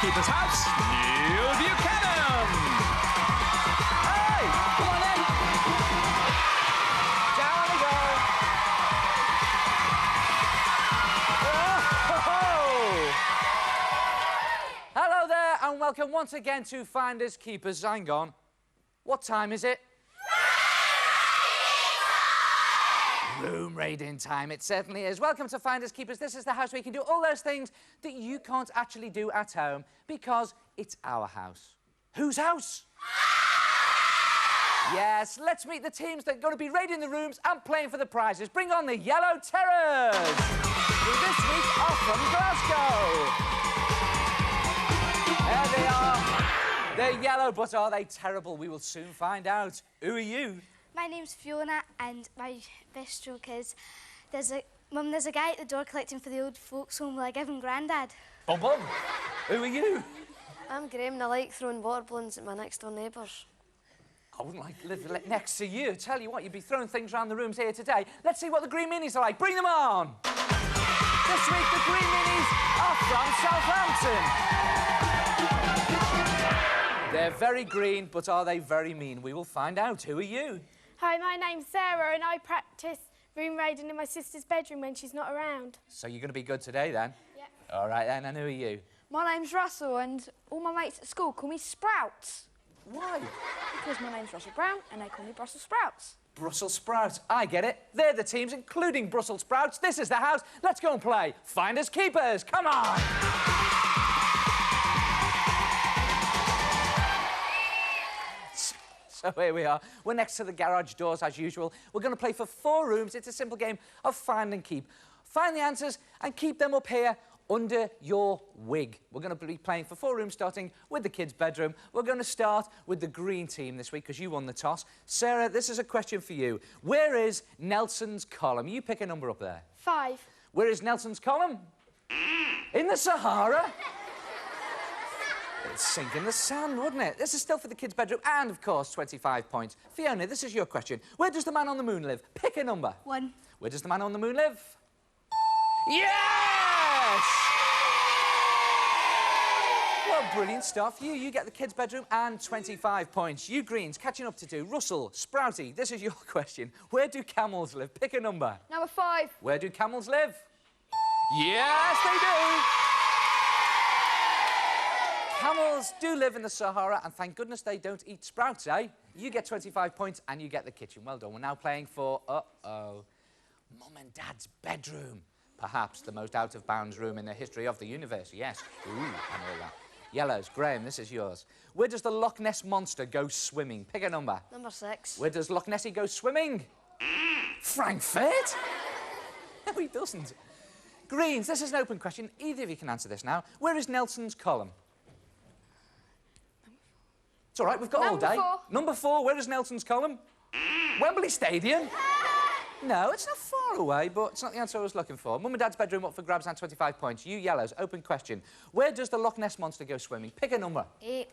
Keeper's house, Neil Buchanan. Hey, come on in. Down we go. Oh! Hello there, and welcome once again to Finders Keepers. Hang on. What time is it? Room raiding time, it certainly is. Welcome to Finders Keepers. This is the house where you can do all those things that you can't actually do at home because it's our house. Whose house? Yes, let's meet the teams that are going to be raiding the rooms and playing for the prizes. Bring on the Yellow Terrors, who this week are from Glasgow. There they are. They're yellow, but are they terrible? We will soon find out. Who are you? My name's Fiona, and my best joke is there's a guy at the door collecting for the old folks home. Will I give him Grandad? Bum bum. Who are you? I'm Graham and I like throwing water balloons at my next door neighbours. I wouldn't like to live next to you. Tell you what, you'd be throwing things around the rooms here today. Let's see what the Green Minis are like. Bring them on. This week, the Green Minis are from Southampton. They're very green, but are they very mean? We will find out. Who are you? Hi, my name's Sarah and I practice room raiding in my sister's bedroom when she's not around. So you're going to be good today, then? Yeah. All right, then, and who are you? My name's Russell and all my mates at school call me Sprouts. Why? Because my name's Russell Brown and they call me Brussels Sprouts. Brussels sprouts. I get it. They're the teams, including Brussels sprouts. This is the house. Let's go and play Finders Keepers. Come on! So here we are. We're next to the garage doors, as usual. We're going to play for 4 rooms. It's a simple game of find and keep. Find the answers and keep them up here under your wig. We're going to be playing for 4 rooms, starting with the kids' bedroom. We're going to start with the green team this week, because you won the toss. Sarah, this is a question for you. Where is Nelson's column? You pick a number up there. 5. Where is Nelson's column? In the Sahara? It'd sink in the sand, wouldn't it? This is still for the kids' bedroom and, of course, 25 points. Fiona, this is your question. Where does the man on the moon live? Pick a number. 1. Where does the man on the moon live? Yes! Well, brilliant stuff. You get the kids' bedroom and 25 points. You greens, catching up to 2. Russell, Sprouty, this is your question. Where do camels live? Pick a number. Number 5. Where do camels live? Yes, they do! Camels do live in the Sahara, and thank goodness they don't eat sprouts, eh? You get 25 points, and you get the kitchen. Well done. We're now playing for, Mum and Dad's bedroom. Perhaps the most out-of-bounds room in the history of the universe. Yes. Ooh, and all that. Yellows. Graham, this is yours. Where does the Loch Ness Monster go swimming? Pick a number. Number 6. Where does Loch Nessie go swimming? Frankfurt? No, he doesn't. Greens, this is an open question. Either of you can answer this now. Where is Nelson's column? It's all right, we've got all day. Number 4, where is Nelson's column? Wembley Stadium? No, it's not far away, but it's not the answer I was looking for. Mum and Dad's bedroom up for grabs and 25 points. You yellows, open question. Where does the Loch Ness Monster go swimming? Pick a number. 8.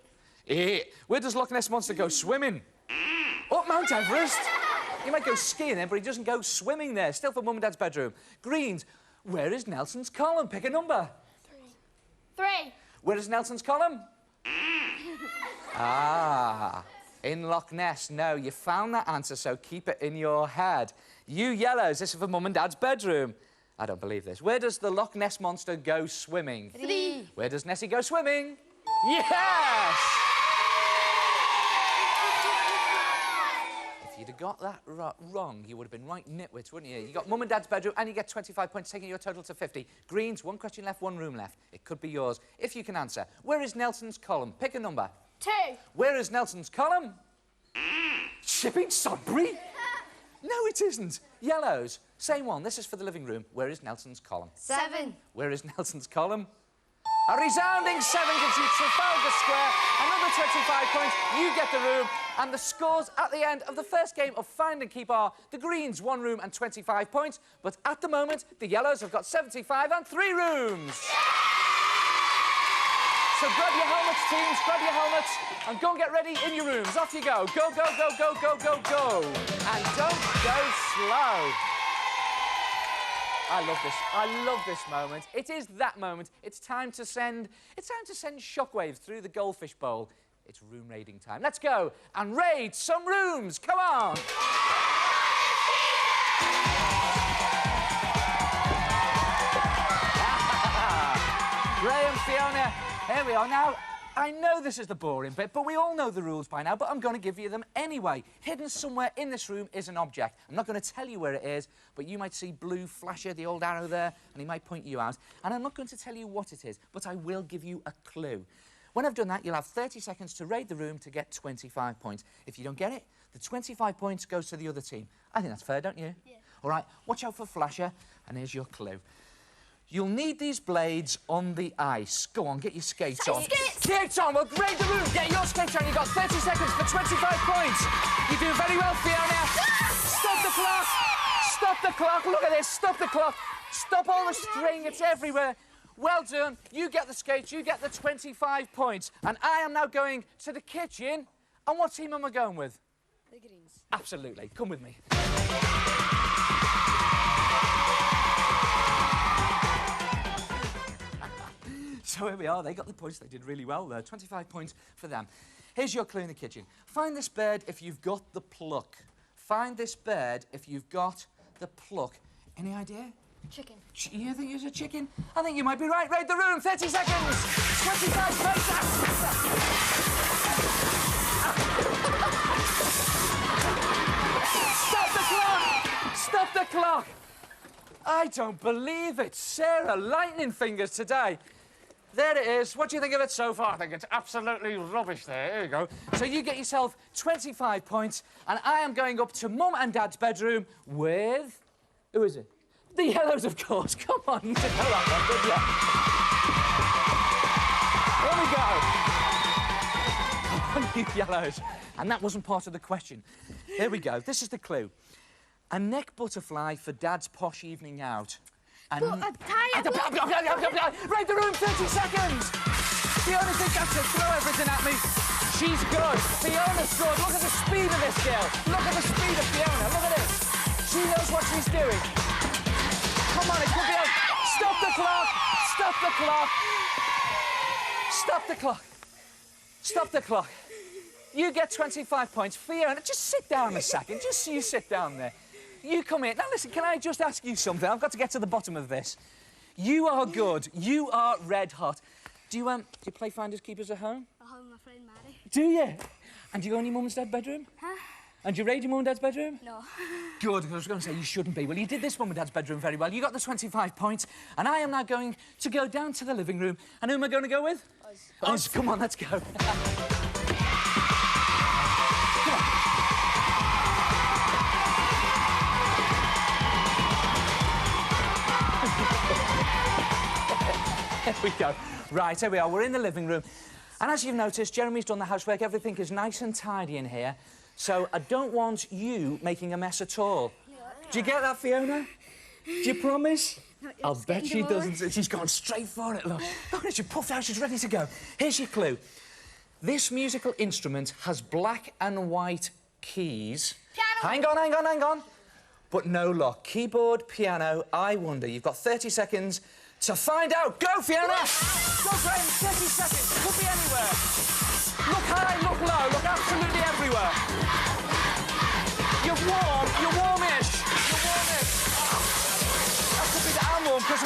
8. Where does Loch Ness Monster go swimming? Up Mount Everest. He might go skiing there, but he doesn't go swimming there. Still for Mum and Dad's bedroom. Greens, where is Nelson's column? Pick a number. 3. Where is Nelson's column? Ah, in Loch Ness. No, you found that answer, so keep it in your head. You yellows, this is for Mum and Dad's bedroom. I don't believe this. Where does the Loch Ness Monster go swimming? 3. Where does Nessie go swimming? Yes! If you'd have got that wrong, you would have been right nitwits, wouldn't you? You got Mum and Dad's bedroom, and you get 25 points, taking your total to 50. Greens, 1 question left, 1 room left. It could be yours, if you can answer. Where is Nelson's column? Pick a number. 2. Where is Nelson's column? Shipping Sudbury? No, it isn't. Yellows, same one. This is for the living room. Where is Nelson's column? 7. Where is Nelson's column? A resounding 7 gives you Trafalgar Square. Another 25 points. You get the room. And the scores at the end of the first game of Find and Keep are the Greens, 1 room and 25 points. But at the moment, the Yellows have got 75 and 3 rooms. So grab your helmets, teams, grab your helmets, and go and get ready in your rooms. Off you go. Go, go, go, go, go, go, go. And don't go slow. I love this. I love this moment. It is that moment. It's time to send shockwaves through the goldfish bowl. It's room raiding time. Let's go and raid some rooms. Come on. Graham, Fiona, here we are. Now, I know this is the boring bit, but we all know the rules by now, but I'm going to give you them anyway. Hidden somewhere in this room is an object. I'm not going to tell you where it is, but you might see blue flasher, the old arrow there, and he might point you out. And I'm not going to tell you what it is, but I will give you a clue. When I've done that, you'll have 30 seconds to raid the room to get 25 points. If you don't get it, the 25 points goes to the other team. I think that's fair, don't you? Yeah. All right, watch out for flasher, and here's your clue. You'll need these blades on the ice. Go on, get your skates on. Skates on! Well, raid the room. Get your skates on. You've got 30 seconds for 25 points. You're doing very well, Fiona. Stop the clock. Stop the clock. Look at this. Stop the clock. Stop all the string. It's everywhere. Well done. You get the skates. You get the 25 points. And I am now going to the kitchen. And what team am I going with? The Greens. Absolutely. Come with me. So here we are. They got the points. They did really well there. 25 points for them. Here's your clue in the kitchen. Find this bird if you've got the pluck. Find this bird if you've got the pluck. Any idea? Chicken. You think it's a chicken? I think you might be right. Raid the room. 30 seconds. 25 points. Stop the clock. Stop the clock. I don't believe it. Sarah, lightning fingers today. There it is. What do you think of it so far? I think it's absolutely rubbish there. Here you go. So you get yourself 25 points, and I am going up to Mum and Dad's bedroom with... Who is it? The Yellows, of course. Come on, you didn't know that one, did you? Here we go. Come on, you Yellows. And that wasn't part of the question. Here we go. This is the clue. A neck butterfly for Dad's posh evening out. And... Raid the room, 30 seconds! Fiona thinks I should throw everything at me. She's good. Fiona's good. Look at the speed of this girl. Look at the speed of Fiona. Look at this. She knows what she's doing. Come on, it could be out. Stop the clock. Stop the clock. Stop the clock. Stop the clock. You get 25 points. Fiona, just sit down a second. Just so you sit down there. You come in. Now, listen, can I just ask you something? I've got to get to the bottom of this. You are good. You are red hot. Do you play Finders Keepers at home? At home with my friend Mary. Do you? And do you go in your mum and dad's bedroom? Huh? And do you raid your mum and dad's bedroom? No. Good, I was going to say you shouldn't be. Well, you did this mum and dad's bedroom very well. You got the 25 points. And I am now going to go down to the living room. And who am I going to go with? Us. Come on, let's go. There we go. Right, here we are. We're in the living room. And as you've noticed, Jeremy's done the housework. Everything is nice and tidy in here. So I don't want you making a mess at all. No. Do you get that, Fiona? Do you promise? No, I'll bet she doesn't. She's gone straight for it, look. Look, she's puffed out. She's ready to go. Here's your clue. This musical instrument has black and white keys. Piano. Hang on. But no lock. Keyboard, piano, I wonder. You've got 30 seconds to find out. Go, Fiona! Go, Graham, 30 seconds. Could be anywhere. Look high, look low, look absolutely everywhere. You're warm, you're warmish. You're warmish. That could be the arm warm, because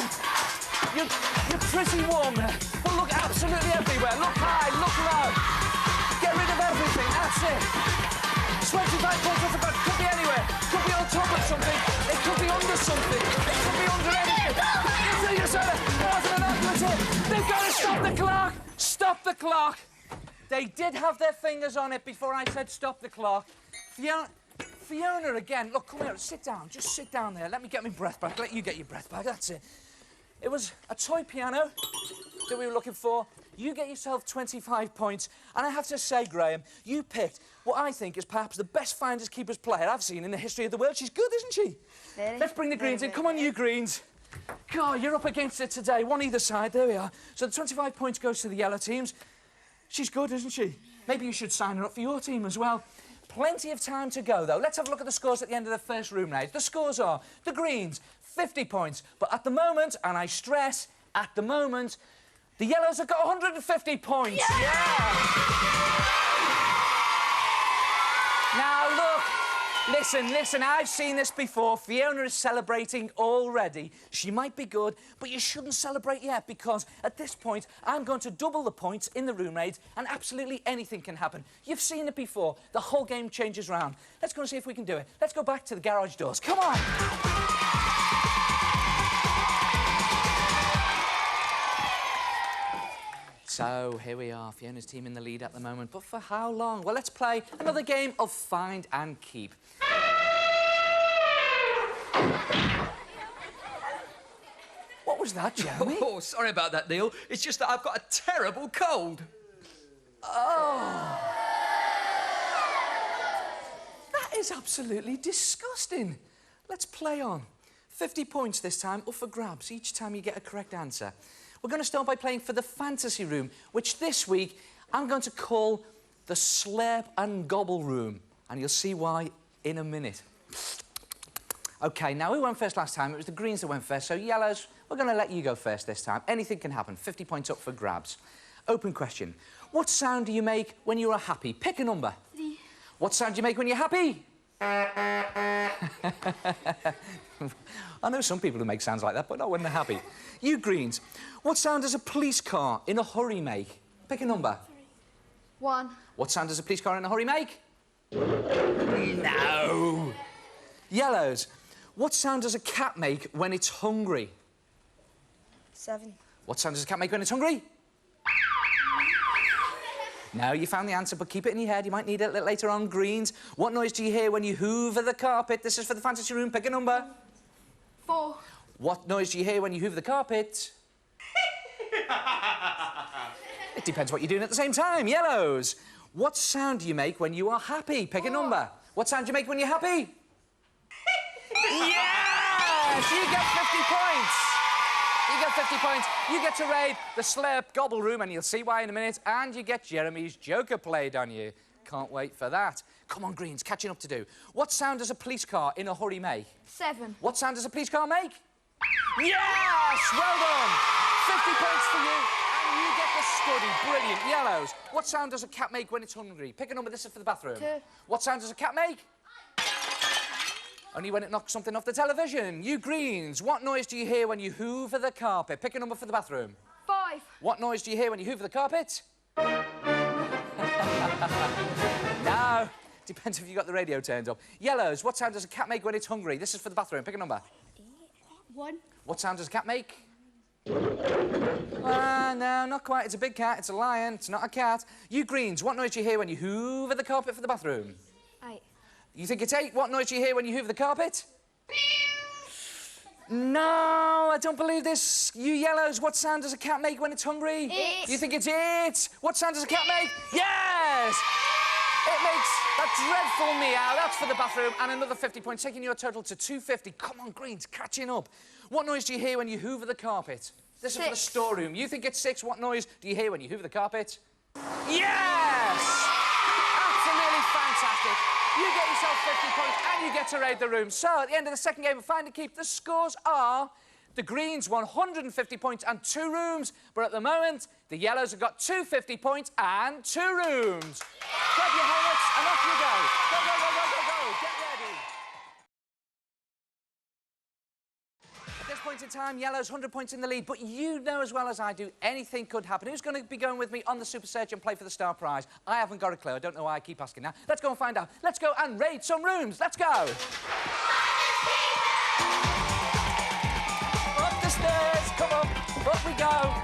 you're pretty warm there. But look absolutely everywhere. Look high, look low. Get rid of everything, that's it. 25 points off the bat, could be anywhere. Could be on top of something. It could be under something. It could be under anything. They've got to stop the clock! Stop the clock! They did have their fingers on it before I said stop the clock. Fiona again. Look, come here, sit down. Just sit down there. Let me get my breath back. Let you get your breath back. That's it. It was a toy piano that we were looking for. You get yourself 25 points. And I have to say, Graham, you picked what I think is perhaps the best Finders Keepers player I've seen in the history of the world. She's good, isn't she? Very. Let's bring the Greens in. Come on, you Greens. God, you're up against it today. One either side. There we are. So the 25 points goes to the yellow teams. She's good, isn't she? Maybe you should sign her up for your team as well. Plenty of time to go, though. Let's have a look at the scores at the end of the first room raid. The scores are the Greens, 50 points. But at the moment, and I stress, at the moment, the yellows have got 150 points. Yeah! Now, look, listen, I've seen this before. Fiona is celebrating already. She might be good, but you shouldn't celebrate yet because at this point, I'm going to double the points in the room raids and absolutely anything can happen. You've seen it before. The whole game changes round. Let's go and see if we can do it. Let's go back to the garage doors. Come on! So, here we are, Fiona's team in the lead at the moment, but for how long? Well, let's play another game of find and keep. What was that, Jeremy? Oh, sorry about that, Neil. It's just that I've got a terrible cold. Oh. That is absolutely disgusting. Let's play on. 50 points this time, up for grabs each time you get a correct answer. We're going to start by playing for the fantasy room, which this week I'm going to call the Slurp and Gobble room. And you'll see why in a minute. OK, now who went first last time? It was the greens that went first, so yellows, we're going to let you go first this time. Anything can happen. 50 points up for grabs. Open question. What sound do you make when you are happy? Pick a number. 3. What sound do you make when you're happy? I know some people who make sounds like that, but not when they're happy. You greens, what sound does a police car in a hurry make? Pick a number. 1. What sound does a police car in a hurry make? No. Yellows, what sound does a cat make when it's hungry? 7. What sound does a cat make when it's hungry? No, you found the answer, but keep it in your head. You might need it a little later on. Greens, what noise do you hear when you hoover the carpet? This is for the fantasy room. Pick a number. 4. What noise do you hear when you hoover the carpet? It depends what you're doing at the same time. Yellows, what sound do you make when you are happy? Pick a number. What sound do you make when you're happy? Yes! You get 50 points. You get 50 points. You get to raid the Slurp Gobble room, and you'll see why in a minute. And you get Jeremy's Joker played on you. Can't wait for that. Come on, Greens, catching up to do. What sound does a police car in a hurry make? 7. What sound does a police car make? Yes! Well done! 50 points for you, and you get the study. Brilliant. Yellows, what sound does a cat make when it's hungry? Pick a number. This is for the bathroom. 2. What sound does a cat make? Only when it knocks something off the television. You greens, what noise do you hear when you hoover the carpet? Pick a number for the bathroom. 5. What noise do you hear when you hoover the carpet? No. Depends if you got the radio turned up. Yellows, what sound does a cat make when it's hungry? This is for the bathroom. Pick a number. 1. What sound does a cat make? No, not quite. It's a big cat. It's a lion. It's not a cat. You greens, what noise do you hear when you hoover the carpet for the bathroom? 8. You think it's 8? What noise do you hear when you hoover the carpet? No, I don't believe this. You yellows, what sound does a cat make when it's hungry? 8. You think it's 8? What sound does a cat make? Yes! It makes that dreadful meow. That's for the bathroom. And another 50 points, taking your total to 250. Come on, Greens, catching up. What noise do you hear when you hoover the carpet? This is for the 6. storeroom. You think it's 6. What noise do you hear when you hoover the carpet? Yes! Absolutely fantastic. You get yourself 50 points and you get to raid the room. So, at the end of the second game of Find and Keep, the scores are the Greens 150 points and 2 rooms, but at the moment, the Yellows have got 250 points and 2 rooms. Grab your helmets and off you go. Go, go, go, go, go, go. Get ready. At this point in time, Yellow's 100 points in the lead, but you know as well as I do, anything could happen. Who's going to be going with me on the Super Search and play for the Star Prize? I haven't got a clue. I don't know why I keep asking now. Let's go and find out. Let's go and raid some rooms. Let's go. Up the stairs. Come on. Up we go.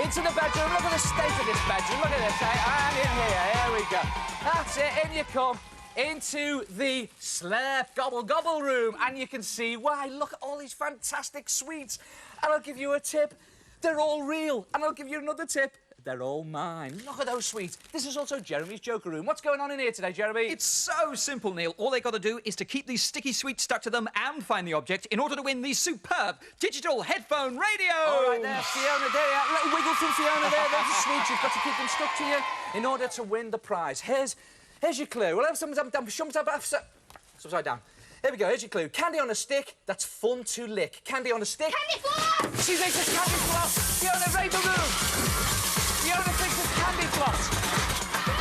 Into the bedroom. Look at the state of this bedroom. Look at this. And in here. Here we go. That's it. In you come. Into the Slurp Gobble Gobble room. And you can see why. Look at all these fantastic sweets. And I'll give you a tip. They're all real. And I'll give you another tip. They're all mine. Look at those sweets. This is also Jeremy's Joker room. What's going on in here today, Jeremy? It's so simple, Neil. All they got to do is to keep these sticky sweets stuck to them and find the object in order to win the superb digital headphone radio. All right, there, Fiona, there. A little wiggle from Fiona there. There's the sweets. You've got to keep them stuck to you in order to win the prize. Here's your clue. Well, upside down. Here we go, here's your clue. Candy on a stick, that's fun to lick. Candy on a stick. Candy floss! She thinks it's candy floss. Fiona, raid the room. Fiona thinks it's candy floss.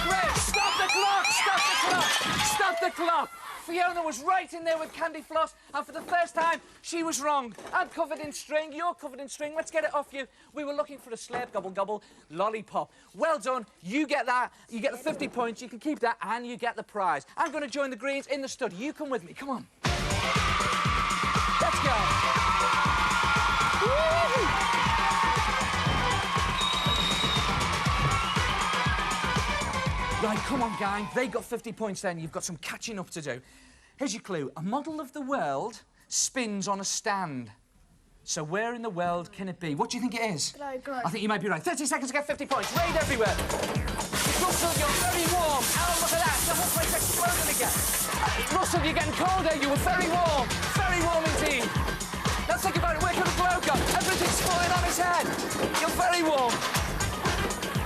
Great, stop the clock, stop the clock, stop the clock. Fiona was right in there with candy floss, and for the first time, she was wrong. I'm covered in string, you're covered in string. Let's get it off you. We were looking for a Slurp Gobble Gobble lollipop. Well done, you get that. You get the 50 points, you can keep that, and you get the prize. I'm going to join the Greens in the study. You come with me, come on. Let's go. Woo! Right, come on, gang. They got 50 points then. You've got some catching up to do. Here's your clue. A model of the world spins on a stand. So where in the world can it be? What do you think it is? Globe. I think you might be right. 30 seconds to get 50 points. Raid everywhere. Russell, you're very warm. Oh, look at that. The whole place exploded again. Russell, you're getting colder. You were very warm. Very warm indeed. Now think about it. Where could the globe go? Everything's falling on his head. You're very warm.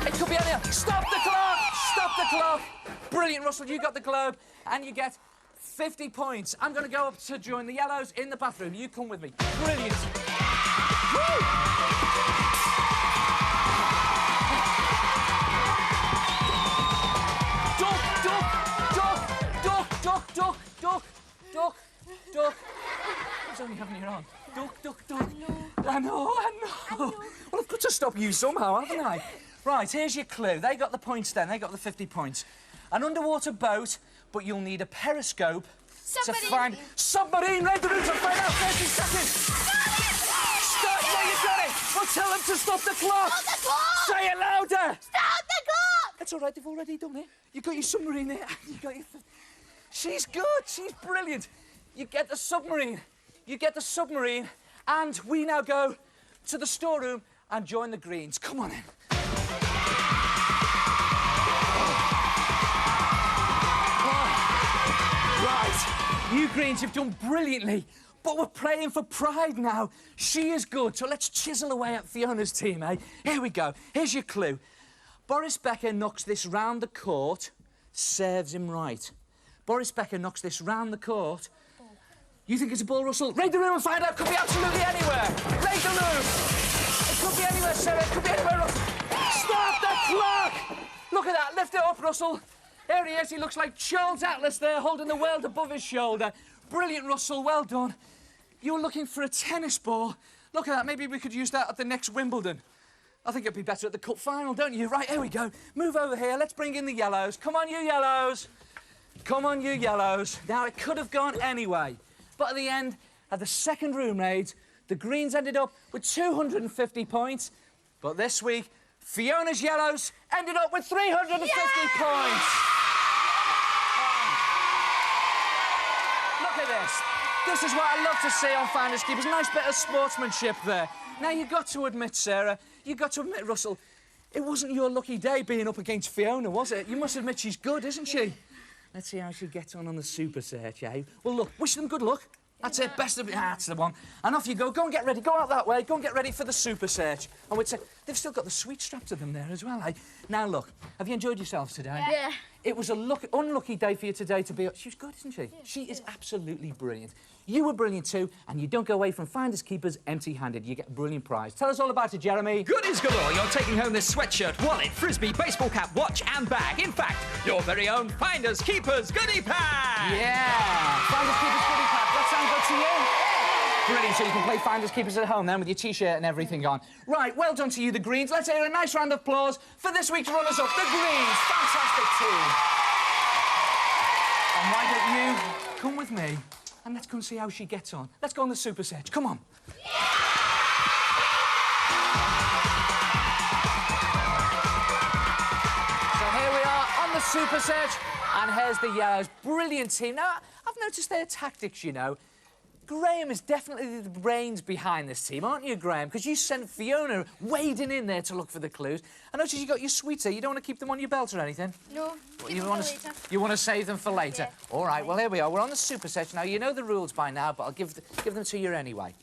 It could be any... Stop the clock! Stop the clock! Brilliant, Russell. You got the globe, and you get 50 points. I'm going to go up to join the yellows in the bathroom. You come with me. Brilliant. Woo! Duck, duck, duck, duck, duck, duck, duck, duck, duck. What's only having you on? Duck, duck, duck. I know. Well, I've got to stop you somehow, haven't I? Right, here's your clue. They got the points then. They got the 50 points. An underwater boat, but you'll need a periscope to find... Submarine! Raid the room to find out 30 seconds! Stop! Yeah, you got it! Well, tell them to stop the clock! Stop the clock! Say it louder! Stop the clock! That's all right, they've already done it. You got your submarine there. You got your... She's good. She's brilliant. You get the submarine. You get the submarine, and we now go to the storeroom and join the Greens. Come on in. Right, you Greens, you've done brilliantly, but we're playing for pride now. She is good, so let's chisel away at Fiona's team, eh? Here we go. Here's your clue. Boris Becker knocks this round the court, serves him right. Boris Becker knocks this round the court. You think it's a ball, Russell? Raid the room and find out. Could be absolutely anywhere. Raid the room. It could be anywhere, Sarah. It could be anywhere, Russell. Stop the clock! Look at that. Lift it up, Russell. There he is. He looks like Charles Atlas there, holding the world above his shoulder. Brilliant, Russell. Well done. You were looking for a tennis ball. Look at that. Maybe we could use that at the next Wimbledon. I think it'd be better at the cup final, don't you? Right, here we go. Move over here. Let's bring in the yellows. Come on, you yellows. Come on, you yellows. Now, it could have gone anyway. But at the end, at the second room raid, the Greens ended up with 250 points. But this week, Fiona's yellows ended up with 350 points. Look at this. This is what I love to see on Finders Keepers. Nice bit of sportsmanship there. Now, you've got to admit, Sarah, you've got to admit, Russell, it wasn't your lucky day being up against Fiona, was it? You must admit she's good, isn't she? Let's see how she gets on the Super Search, eh? Well, look, wish them good luck. That's it, best of it. That's the one. And off you go. Go and get ready. Go out that way. Go and get ready for the Super Search. And we'd say, they've still got the sweet strapped to them there as well, eh? Now, look, have you enjoyed yourselves today? Yeah. It was a unlucky day for you today to be... She's good, isn't she? Yeah, she is absolutely brilliant. You were brilliant too, and you don't go away from Finders Keepers empty-handed. You get a brilliant prize. Tell us all about it, Jeremy. Goodies galore. You're taking home this sweatshirt, wallet, frisbee, baseball cap, watch and bag. In fact, your very own Finders Keepers goodie pack. Yeah. Finders Keepers goodie pack. That sounds good to you? Brilliant, so you can play Finders Keepers at home then with your T-shirt and everything on. Right, well done to you, the Greens. Let's hear a nice round of applause for this week's runners-up, the Greens. Fantastic team. And why don't you come with me and let's go and see how she gets on. Let's go on the Super Search. Come on. So here we are on the Super Search, and here's the Yellows. Brilliant team. Now, I've noticed their tactics, you know. Graham is definitely the brains behind this team, aren't you, Graham? Because you sent Fiona wading in there to look for the clues. I noticed you got your sweets here. You don't want to keep them on your belt or anything? No, You want to save them for later? Yeah. All right, well, here we are. We're on the Super Search. Now, you know the rules by now, but I'll give them to you anyway.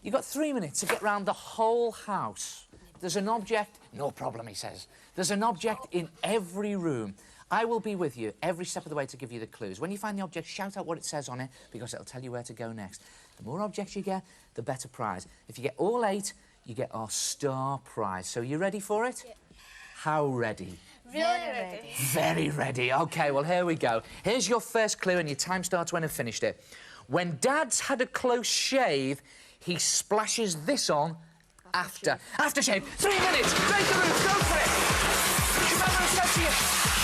You've got 3 minutes to get round the whole house. There's an object... No problem, he says. There's an object in every room. I will be with you every step of the way to give you the clues. When you find the object, shout out what it says on it, because it'll tell you where to go next. The more objects you get, the better prize. If you get all 8, you get our star prize. So you ready for it? Yeah. How ready? Really ready. Very ready. OK, well, here we go. Here's your first clue, and your time starts when I've finished it. When Dad's had a close shave, he splashes this on after. Aftershave. 3 minutes. Break the roof. Go for it. Remember, I said to you,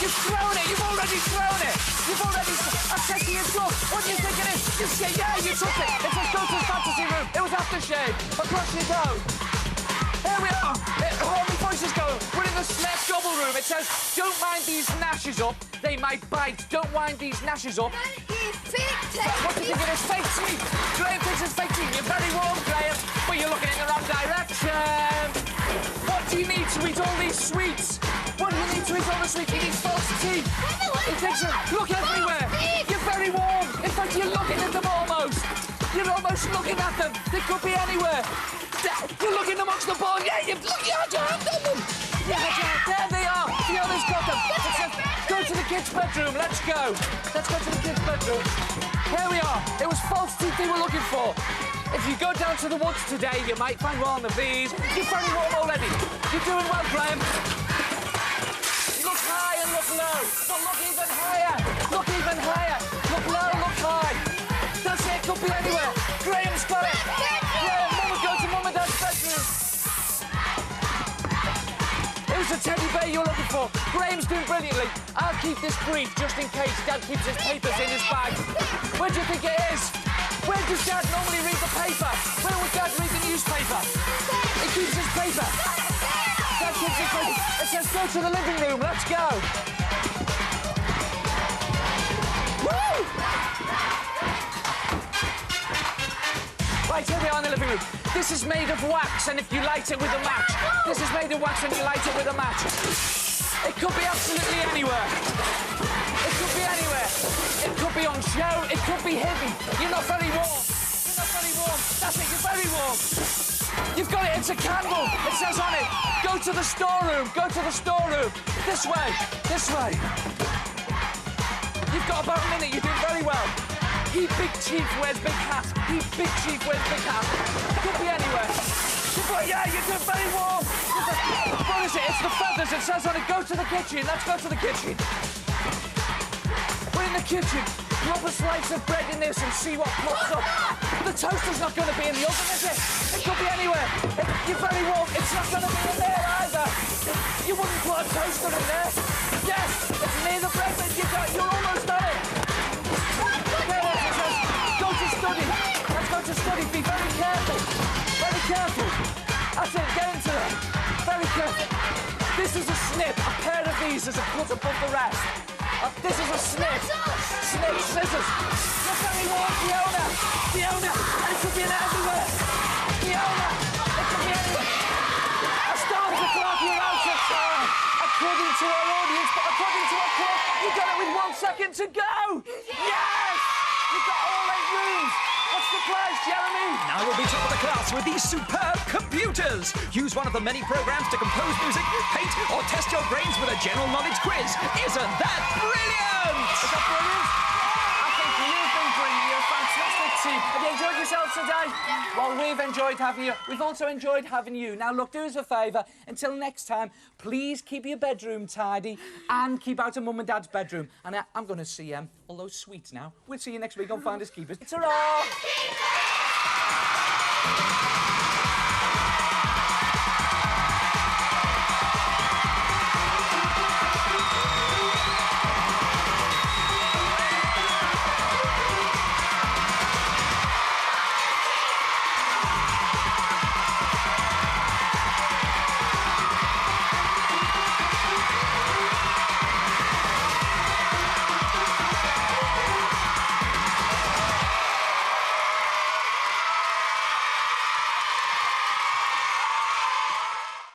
you've thrown it. You've already thrown it. You've already... I said to you, go. What do you think it is? You say, yeah, you took it. It says go to the fantasy room. It was aftershave. Across you go. Here we are. All my voices go. We're in the Snap double room. It says, don't mind these gnashes up. They might bite. Don't wind these gnashes up. What do you think it is? Fake teeth. Graham thinks it's fake teeth. You're very warm, Graham, but you're looking in the wrong direction. What do you need to eat all these sweets? What do you need to eat all the sweets? You need false teeth. He thinks, look everywhere. You're very warm. In fact, you're looking at them almost. You're almost looking at them. They could be anywhere. You're looking amongst the ball. Yeah, you had your hand on them. There they are. Fiona's got them. Go to the kids' bedroom. Let's go. Let's go to the kids' bedroom. Here we are. It was false teeth they were looking for. If you go down to the woods today, you might find one of these. You're very warm already. You're doing well, Graham. Look high and look low. But look even higher. Look even higher. Look low, look high. That's it. Could be anywhere. Graham's got it. Graham, Mama, go to Mum and Dad's bedroom. It was a teddy bear you were looking for. Graham's doing brilliantly. I'll keep this brief just in case Dad keeps his papers in his bag. Where do you think it is? Where does Dad normally read the paper? Where would Dad read the newspaper? He keeps his paper. Dad keeps his paper. It says go to the living room. Let's go. Woo! Right, here we are in the living room. This is made of wax, and if you light it with a match, this is made of wax and you light it with a match. It could be absolutely anywhere. It could be anywhere. It could be on show. It could be hidden. You're not very warm. You're not very warm. That's it. You're very warm. You've got it. It's a candle. It says on it, go to the storeroom. Go to the storeroom. This way. This way. You've got about a minute. You're doing very well. He big chief wears big hat. He big chief wears big hat. Could be anywhere. Yeah, you're doing very warm. What is it? It's the feathers. It says on it, go to the kitchen. Let's go to the kitchen. We're in the kitchen. Drop a slice of bread in this and see what pops up. The toaster's not going to be in the oven, is it? It could be anywhere. You're very warm. It's not going to be in there either. You wouldn't put a toaster in there. Yes, it's near the bread that you got. You're almost on it. There it is. It says, go to study. Let's go to study. Be very careful. Very careful. That's it. Get into it. Very careful. This is a snip. A pair of these is a cut above the rest. This is a snip. Snip, scissors. You're very warm, Fiona. Fiona. And it could be everywhere. Fiona. It could be anywhere. I started to clock you out of time. According to our audience, but according to our clock, you got it with 1 second to go. Yes! You got all 8 rooms. What's the prize, Jeremy? Now you'll be top of the class with these superb computers. Use one of the many programs to compose music, paint, or test your brains with a general knowledge quiz. Isn't that brilliant? Is that brilliant? I think you've been brilliant. You're a fantastic team. Have you enjoyed yourselves today? Yeah. Well, we've enjoyed having you. We've also enjoyed having you. Now, look, do us a favour. Until next time, please keep your bedroom tidy and keep out of Mum and Dad's bedroom. And I'm going to see all those sweets now. We'll see you next week on Finders Keepers. Ta-ra!